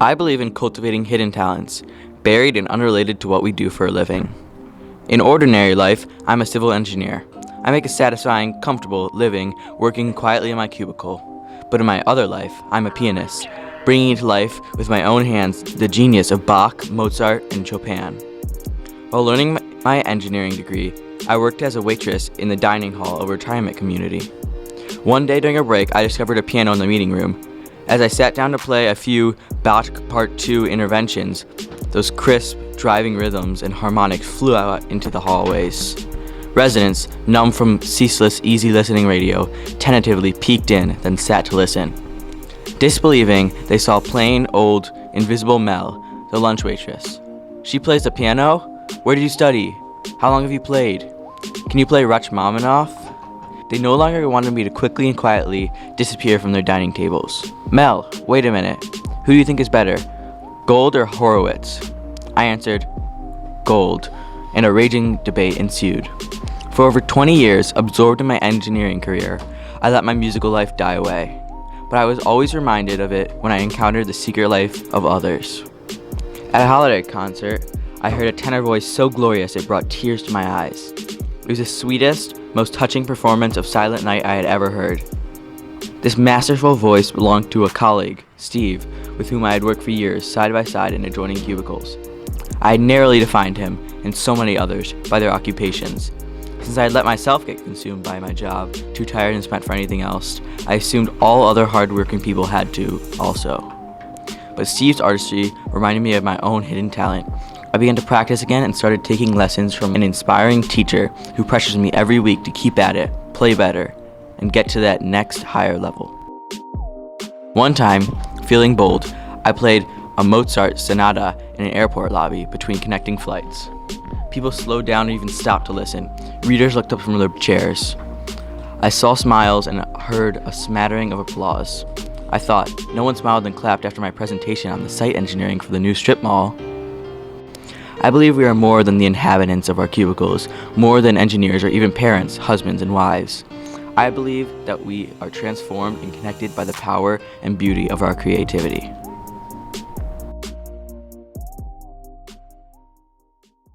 I believe in cultivating hidden talents, buried and unrelated to what we do for a living. In ordinary life, I'm a civil engineer. I make a satisfying, comfortable living working quietly in my cubicle. But in my other life, I'm a pianist, bringing to life with my own hands the genius of Bach, Mozart, and Chopin. While learning my engineering degree, I worked as a waitress in the dining hall of a retirement community. One day during a break, I discovered a piano in the meeting room. As I sat down to play a few Bach Part 2 interventions, those crisp, driving rhythms and harmonics flew out into the hallways. Residents, numb from ceaseless, easy listening radio, tentatively peeked in, then sat to listen. Disbelieving, they saw plain, old, invisible Mel, the lunch waitress. She plays the piano? Where did you study? How long have you played? Can you play Rachmaninoff? They no longer wanted me to quickly and quietly disappear from their dining tables. Mel, wait a minute. Who do you think is better, Gold or Horowitz? I answered, Gold, and a raging debate ensued. For over 20 years, absorbed in my engineering career, I let my musical life die away. But I was always reminded of it when I encountered the secret life of others. At a holiday concert, I heard a tenor voice so glorious it brought tears to my eyes. It was the sweetest, most touching performance of Silent Night I had ever heard. This masterful voice belonged to a colleague, Steve, with whom I had worked for years side by side in adjoining cubicles. I had narrowly defined him, and so many others, by their occupations. Since I had let myself get consumed by my job, too tired and spent for anything else, I assumed all other hard-working people had to, also. But Steve's artistry reminded me of my own hidden talent. I began to practice again and started taking lessons from an inspiring teacher who pressures me every week to keep at it, play better, and get to that next higher level. One time, feeling bold, I played a Mozart sonata in an airport lobby between connecting flights. People slowed down and even stopped to listen. Readers looked up from their chairs. I saw smiles and heard a smattering of applause. I thought, no one smiled and clapped after my presentation on the site engineering for the new strip mall. I believe we are more than the inhabitants of our cubicles, more than engineers or even parents, husbands, and wives. I believe that we are transformed and connected by the power and beauty of our creativity.